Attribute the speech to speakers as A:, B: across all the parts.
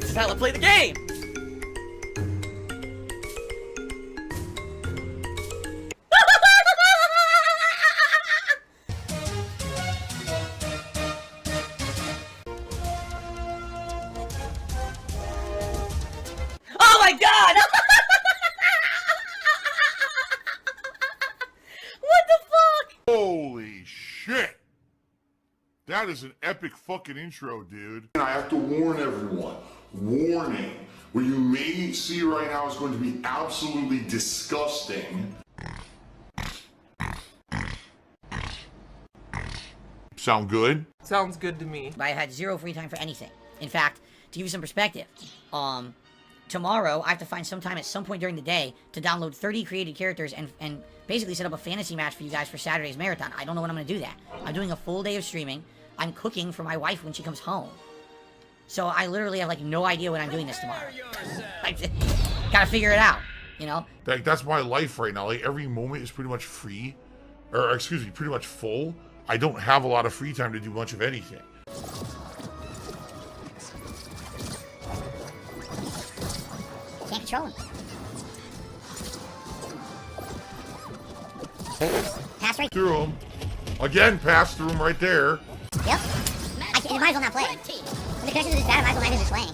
A: is how I play the game! Oh my god! What the fuck?
B: Holy shit! That is an epic fucking intro, dude. And I have to warn everyone. Warning. What you may see right now is going to be absolutely disgusting. Sound good?
C: Sounds good to me.
A: I had zero free time for anything. In fact, to give you some perspective, tomorrow I have to find some time at some point during the day to download 30 created characters and basically set up a fantasy match for you guys for Saturday's marathon. I don't know when I'm going to do that. I'm doing a full day of streaming. I'm cooking for my wife when she comes home. So I literally have like no idea when I'm doing this tomorrow. I gotta figure it out, you know?
B: Like, that's my life right now. Like, every moment is pretty much free. Or, excuse me, pretty much full. I don't have a lot of free time to do much of anything.
A: Can't control him. Pass right
B: through him. Again, pass through him right there.
A: Yep. I might as well not play. When the connections are this bad, I might as well not even playing.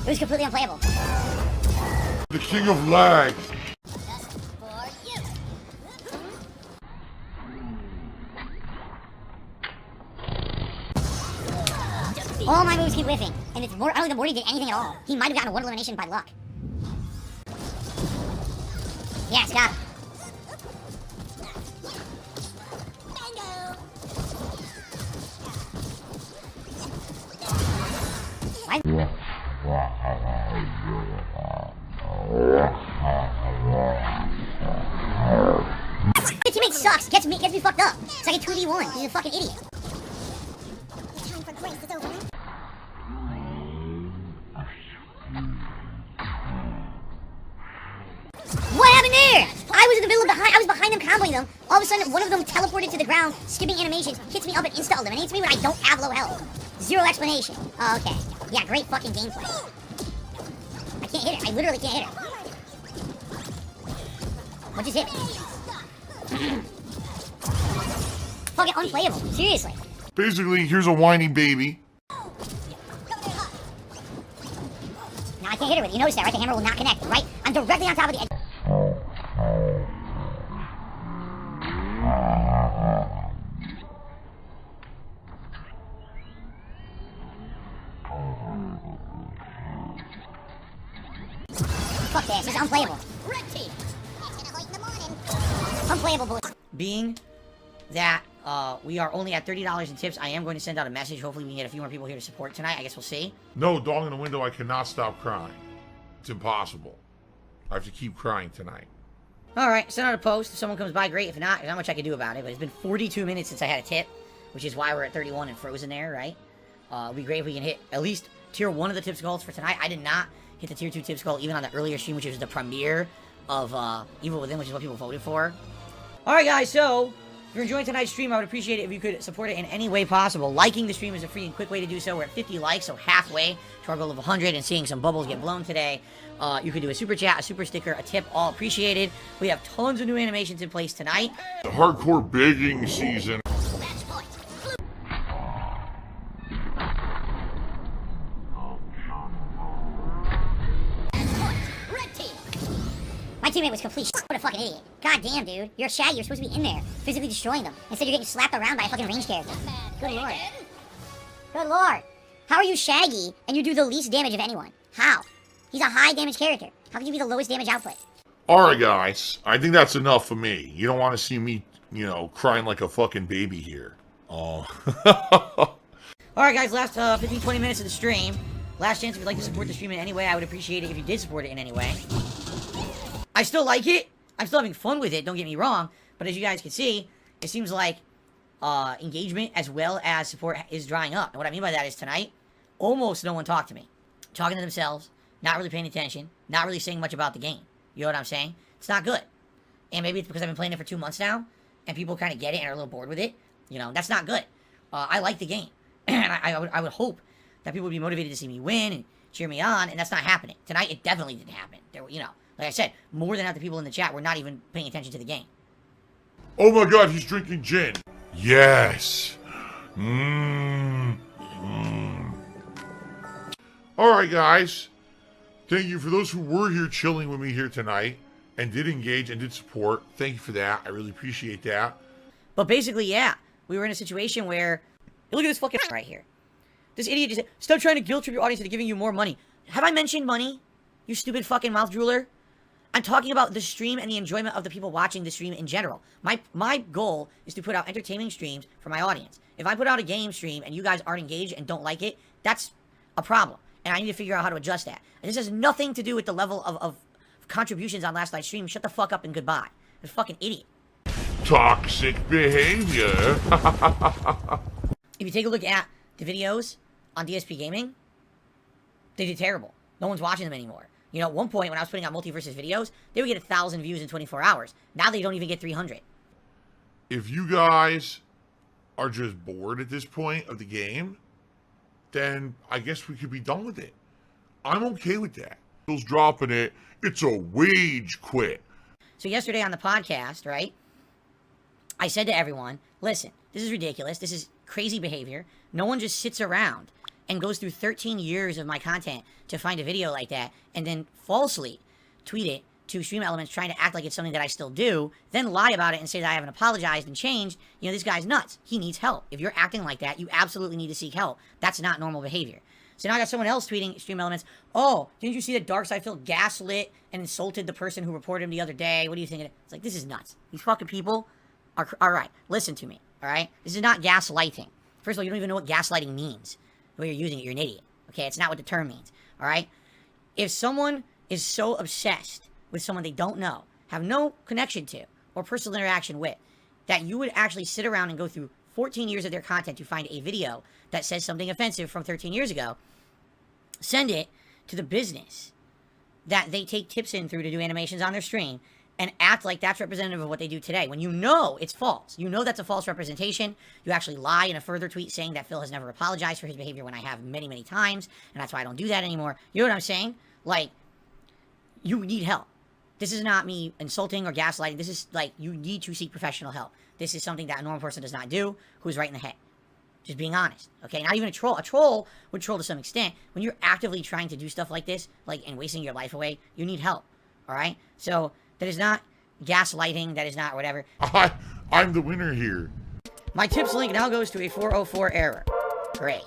A: It was completely unplayable.
B: The king of lag.
A: All my moves keep whiffing, and it's more. I don't think the Morty did anything at all. He might have gotten one elimination by luck. Yes, got him. Why? The teammate sucks. Gets me fucked up. It's like a 2v1. He's a fucking idiot. What happened there? I was in the middle of I was behind them comboing them. All of a sudden, one of them teleported to the ground, skipping animations, hits me up and insta-eliminates me when I don't have low health. Zero explanation. Oh, okay. Yeah, great fucking gameplay. I can't hit it. I literally can't hit it. What just hit me? Fucking unplayable. Seriously.
B: Basically, here's a whiny baby.
A: Now I can't hit it with it. You notice that, right? The hammer will not connect, right? I'm directly on top of the edge. Fuck this, it's unplayable. Unplayable bullets. Being that we are only at $30 in tips, I am going to send out a message. Hopefully we can get a few more people here to support tonight. I guess we'll see.
B: No, dog in the window, I cannot stop crying. It's impossible. I have to keep crying tonight.
A: Alright, send out a post. If someone comes by, great. If not, there's not much I can do about it. But it's been 42 minutes since I had a tip, which is why we're at 31 and frozen there, right? It'd be great if we can hit at least tier 1 of the tips goals for tonight. I did not hit the tier 2 tips goal even on the earlier stream, which was the premiere of Evil Within, which is what people voted for. Alright guys, so if you're enjoying tonight's stream, I would appreciate it if you could support it in any way possible. Liking the stream is a free and quick way to do so. We're at 50 likes, so halfway to our goal of 100, and seeing some bubbles get blown today. You could do a super chat, a super sticker, a tip, all appreciated. We have tons of new animations in place tonight.
B: The hardcore begging season.
A: My teammate was complete shit. What a fucking idiot. God damn, dude. You're a Shaggy. You're supposed to be in there, physically destroying them. Instead, you're getting slapped around by a fucking range character. Good lord. Good lord. How are you Shaggy and you do the least damage of anyone? How? He's a high damage character. How can you be the lowest damage output?
B: Alright, guys. I think that's enough for me. You don't want to see me, you know, crying like a fucking baby here. Oh.
A: Alright, guys. Last 15-20 minutes of the stream. Last chance if you'd like to support the stream in any way. I would appreciate it if you did support it in any way. I still like it. I'm still having fun with it, don't get me wrong. But as you guys can see, it seems like engagement as well as support is drying up. And what I mean by that is tonight, almost no one talked to me. Talking to themselves, not really paying attention, not really saying much about the game. You know what I'm saying? It's not good. And maybe it's because I've been playing it for 2 months now, and people kind of get it and are a little bored with it. You know, that's not good. I like the game. And I would hope that people would be motivated to see me win and cheer me on, and that's not happening. Tonight, it definitely didn't happen. There were, like I said, more than half the people in the chat were not even paying attention to the game.
B: Oh my god, he's drinking gin. Yes. Alright guys, thank you for those who were here chilling with me here tonight and did engage and did support. Thank you for that. I really appreciate that.
A: But basically, yeah, we were in a situation where, look at this fucking right here. This idiot just said, stop trying to guilt trip your audience into giving you more money. Have I mentioned money? You stupid fucking mouth drooler. I'm talking about the stream and the enjoyment of the people watching the stream in general. My goal is to put out entertaining streams for my audience. If I put out a game stream and you guys aren't engaged and don't like it, that's a problem. And I need to figure out how to adjust that. And this has nothing to do with the level of contributions on last night's stream. Shut the fuck up and goodbye. You're a fucking idiot.
B: Toxic behavior.
A: If you take a look at the videos on DsP Gaming, they did terrible. No one's watching them anymore. At one point when I was putting out multiversus videos, they would get 1,000 views in 24 hours. Now they don't even get 300.
B: If you guys are just bored at this point of the game, then I guess we could be done with it. I'm okay with that. Bill's dropping it. It's a wage quit.
A: So yesterday on the podcast, right, I said to everyone, listen, this is ridiculous. This is crazy behavior. No one just sits around and goes through 13 years of my content to find a video like that and then falsely tweet it to streamelements trying to act like it's something that I still do, then lie about it and say that I haven't apologized and changed. This guy's nuts. He needs help. If you're acting like that, you absolutely need to seek help. That's not normal behavior. So now I got someone else tweeting streamelements, oh, didn't you see that Darkseid Phil gaslit and insulted the person who reported him the other day? What do you think of it? It's like, this is nuts. These fucking people are, all right, listen to me, all right? This is not gaslighting. First of all, you don't even know what gaslighting means. The way you're using it, you're an idiot. Okay, it's not what the term means. All right? If someone is so obsessed with someone they don't know, have no connection to, or personal interaction with, that you would actually sit around and go through 14 years of their content to find a video that says something offensive from 13 years ago, send it to the business that they take tips in through to do animations on their stream, and act like that's representative of what they do today. When you know it's false. You know that's a false representation. You actually lie in a further tweet saying that Phil has never apologized for his behavior when I have many, many times, and that's why I don't do that anymore. You know what I'm saying? Like, you need help. This is not me insulting or gaslighting. This is, like, you need to seek professional help. This is something that a normal person does not do, who's right in the head. Just being honest, okay? Not even a troll. A troll would troll to some extent. When you're actively trying to do stuff like this, like, and wasting your life away, you need help, all right? So, that is not gaslighting. That is not whatever.
B: I'm the winner here.
A: My tips link now goes to a 404 error. Great.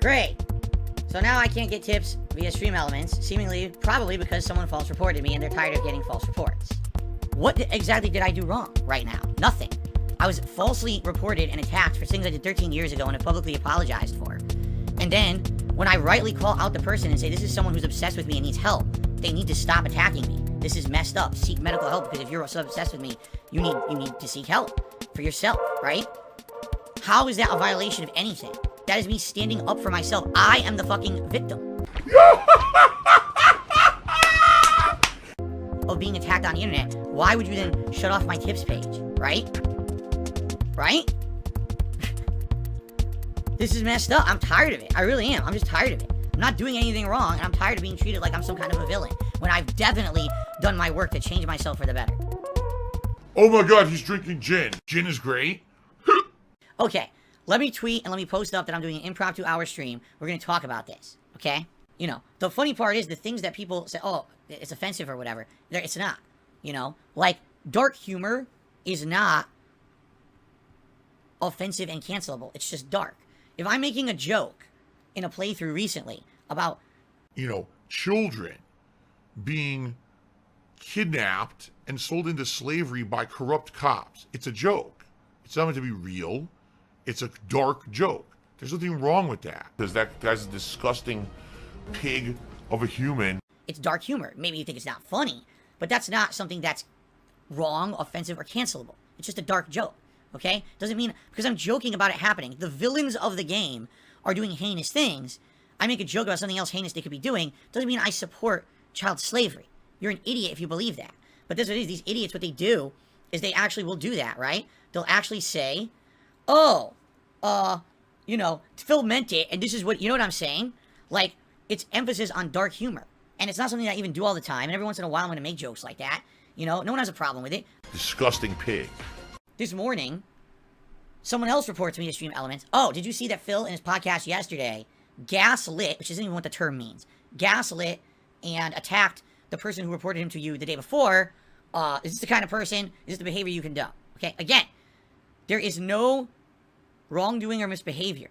A: Great. So now I can't get tips via streamelements, seemingly, probably because someone false reported me and they're tired of getting false reports. What exactly did I do wrong right now? Nothing. I was falsely reported and attacked for things I did 13 years ago and have publicly apologized for. And then, when I rightly call out the person and say, this is someone who's obsessed with me and needs help, they need to stop attacking me. This is messed up. Seek medical help, because if you're so obsessed with me, you need to seek help for yourself, right? How is that a violation of anything? That is me standing up for myself. I am the fucking victim of being attacked on the internet. Why would you then shut off my tips page, right? Right? This is messed up. I'm tired of it. I really am. I'm just tired of it. I'm not doing anything wrong, and I'm tired of being treated like I'm some kind of a villain, when I've definitely done my work to change myself for the better.
B: Oh my god, he's drinking gin. Gin is great.
A: Okay, let me tweet and let me post up that I'm doing an impromptu hour stream. We're going to talk about this, okay? The funny part is the things that people say, oh, it's offensive or whatever. It's not, Like, dark humor is not offensive and cancelable. It's just dark. If I'm making a joke in a playthrough recently about,
B: children being kidnapped and sold into slavery by corrupt cops, it's a joke. It's not meant to be real. It's a dark joke. There's nothing wrong with that. Because that guy's a disgusting pig of a human.
A: It's dark humor. Maybe you think it's not funny, but that's not something that's wrong, offensive, or cancelable. It's just a dark joke. Okay? Doesn't mean, because I'm joking about it happening. The villains of the game are doing heinous things. I make a joke about something else heinous they could be doing. Doesn't mean I support child slavery. You're an idiot if you believe that. But this is what it is. These idiots, what they do is they actually will do that, right? They'll actually say, oh, you know, Phil meant it, and this is what, you know what I'm saying? Like, it's emphasis on dark humor. And it's not something that I even do all the time, and every once in a while I'm going to make jokes like that. You know, no one has a problem with it.
B: Disgusting pig.
A: This morning, someone else reports me to Stream Elements. Oh, did you see that Phil in his podcast yesterday gaslit, which isn't even what the term means, gaslit and attacked the person who reported him to you the day before? Is this the kind of person, is this the behavior you condone? Okay, again, there is no wrongdoing or misbehavior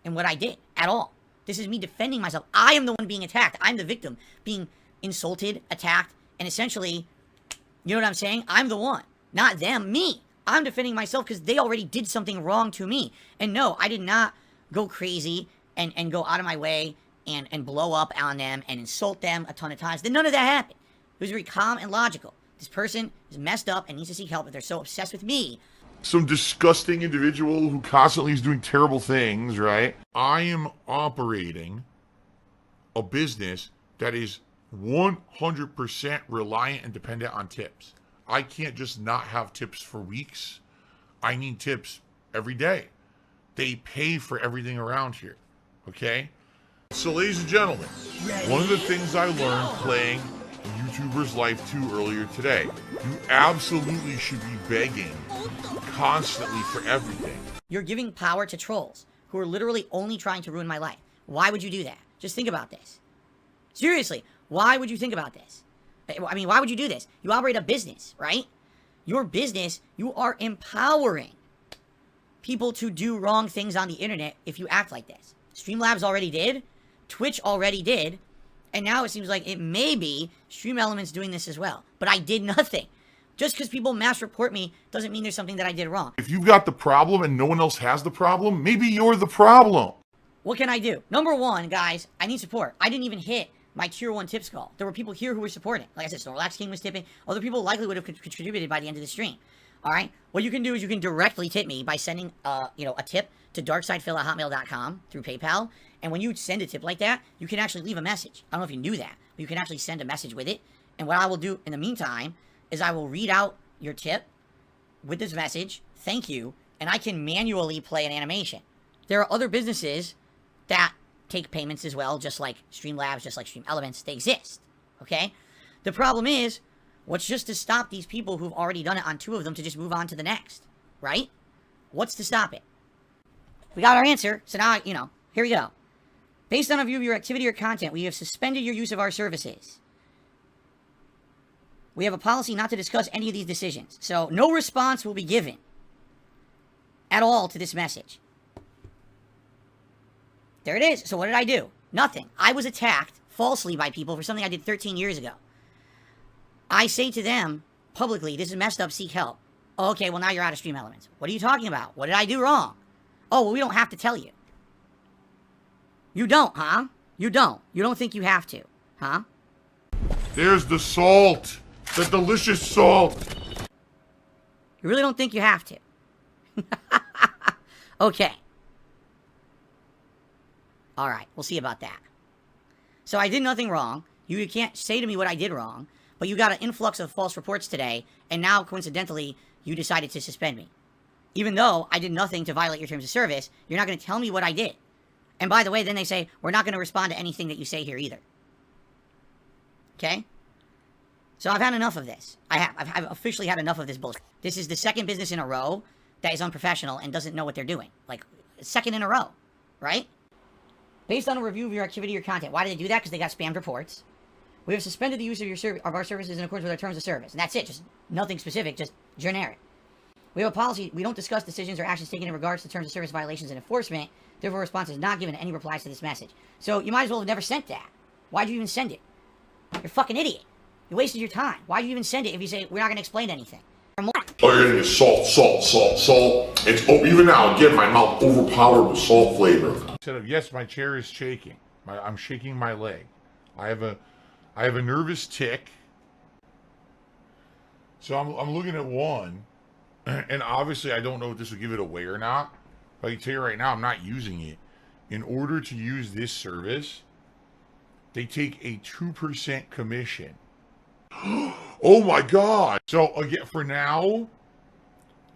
A: in what I did at all. This is me defending myself. I am the one being attacked. I'm the victim being insulted, attacked, and essentially, you know what I'm saying? I'm the one, not them, me. I'm defending myself because they already did something wrong to me. And no, I did not go crazy and go out of my way and blow up on them and insult them a ton of times. Then none of that happened. It was very calm and logical. This person is messed up and needs to seek help if they're so obsessed with me.
B: Some disgusting individual who constantly is doing terrible things, right? I am operating a business that is 100% reliant and dependent on tips. I can't just not have tips for weeks. I need tips every day. They pay for everything around here, okay? So ladies and gentlemen, one of the things I learned playing YouTuber's Life 2 earlier today, you absolutely should be begging constantly for everything.
A: You're giving power to trolls who are literally only trying to ruin my life. Why would you do that? Just think about this. Seriously, why would you think about this? I mean, why would you do this? You operate a business, right? Your business, you are empowering people to do wrong things on the internet if you act like this. Streamlabs already did. Twitch already did. And now it seems like it may be Stream Elements doing this as well. But I did nothing. Just because people mass report me doesn't mean there's something that I did wrong.
B: If you've got the problem and no one else has the problem, maybe you're the problem.
A: What can I do? Number one, guys, I need support. I didn't even hit my tier 1 tips goal. There were people here who were supporting. Like I said, Snorlax King was tipping. Other people likely would have contributed by the end of the stream. All right? What you can do is you can directly tip me by sending, a tip to darksidephil@hotmail.com through PayPal. And when you send a tip like that, you can actually leave a message. I don't know if you knew that, but you can actually send a message with it. And what I will do in the meantime is I will read out your tip with this message, thank you, and I can manually play an animation. There are other businesses that take payments as well, just like Streamlabs, just like Stream Elements. They exist, okay? The problem is, what's just to stop these people who've already done it on 2 of them to just move on to the next, right? What's to stop it? We got our answer, so now, here we go. Based on a view of your activity or content, we have suspended your use of our services. We have a policy not to discuss any of these decisions. So no response will be given at all to this message. There it is. So what did I do? Nothing. I was attacked falsely by people for something I did 13 years ago. I say to them publicly, this is messed up, seek help. Okay, well now you're out of Stream Elements. What are you talking about? What did I do wrong? Oh, well we don't have to tell you. You don't, huh? You don't. You don't think you have to, huh?
B: There's the salt. The delicious salt.
A: You really don't think you have to? Okay. Alright, we'll see about that. So I did nothing wrong. You can't say to me what I did wrong, but you got an influx of false reports today, and now, coincidentally, you decided to suspend me. Even though I did nothing to violate your terms of service, you're not going to tell me what I did. And by the way, then they say, we're not going to respond to anything that you say here either. Okay? So I've had enough of this. I've officially had enough of this bullshit. This is the second business in a row that is unprofessional and doesn't know what they're doing. Like, second in a row, right? Based on a review of your activity or content. Why did they do that? Because they got spammed reports. We have suspended the use of our services in accordance with our terms of service. And that's it. Just nothing specific, just generic. We have a policy. We don't discuss decisions or actions taken in regards to terms of service violations and enforcement. Therefore, response is not given any replies to this message. So you might as well have never sent that. Why'd you even send it? You're a fucking idiot. You wasted your time. Why'd you even send it if you say, we're not going to explain anything?
B: Oh, you're gonna get salt, salt, salt, salt. It's, even now, again, my mouth overpowered with salt flavor. Instead of, yes, my chair is shaking. I'm shaking my leg. I have a nervous tick. So I'm looking at one, and obviously I don't know if this will give it away or not. But I can tell you right now, I'm not using it. In order to use this service, they take a 2% commission. Oh my God. So again, for now,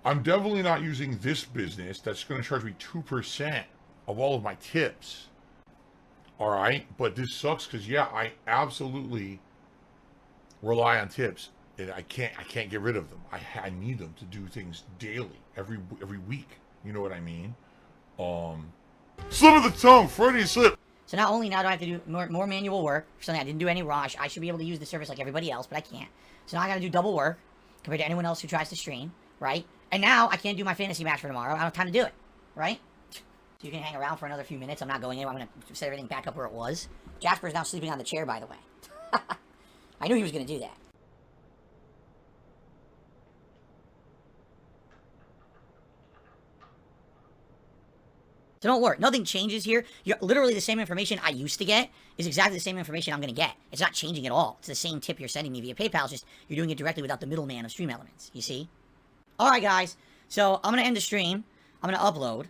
B: I'm definitely not using this business that's going to charge me 2% of all of my tips. All right. But this sucks because, yeah, I absolutely rely on tips. And I can't get rid of them. I need them to do things daily, every week. You know what I mean? Slip of the tongue, Freudian slip.
A: So not only now do I have to do more manual work for something I didn't do any wrong, I should be able to use the service like everybody else, but I can't. So now I gotta do double work compared to anyone else who tries to stream, right? And now I can't do my fantasy match for tomorrow. I don't have time to do it, right? So you can hang around for another few minutes. I'm not going anywhere. I'm gonna set everything back up where it was. Jasper's now sleeping on the chair, by the way. I knew he was gonna do that. So don't worry, nothing changes here. You're literally the same information I used to get is exactly the same information I'm going to get. It's not changing at all. It's the same tip you're sending me via PayPal, it's just you're doing it directly without the middleman of streamelements, you see? Alright guys, so I'm going to end the stream. I'm going to upload.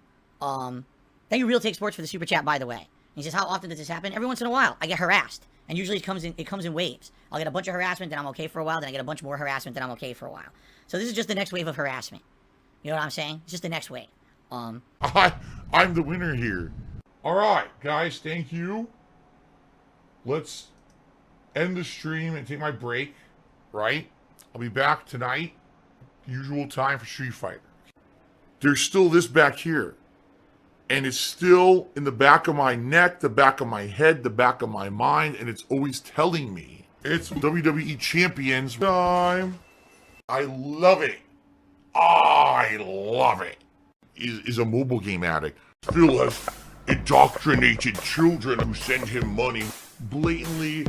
A: Thank you Real Take Sports for the super chat, by the way. And he says, how often does this happen? Every once in a while. I get harassed. And usually it comes in waves. I'll get a bunch of harassment, then I'm okay for a while, then I get a bunch more harassment, then I'm okay for a while. So this is just the next wave of harassment. You know what I'm saying? It's just the next wave.
B: I'm the winner here. All right, guys, thank you. Let's end the stream and take my break, right? I'll be back tonight, usual time for Street Fighter. There's still this back here, and it's still in the back of my neck, the back of my head, the back of my mind, and it's always telling me it's WWE Champions time. I love it. I love it. Is a mobile game addict. Phil has indoctrinated children who send him money, blatantly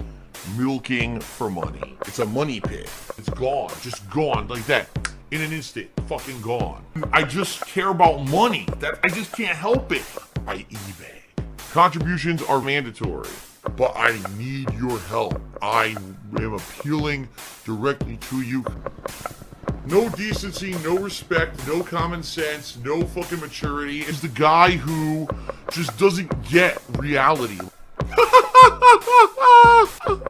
B: milking for money. It's a money pit. It's gone, just gone like that. In an instant, fucking gone. I just care about money. That I just can't help it. I eBay. Contributions are mandatory, but I need your help. I am appealing directly to you. No decency, no respect, no common sense, no fucking maturity. Is the guy who just doesn't get reality.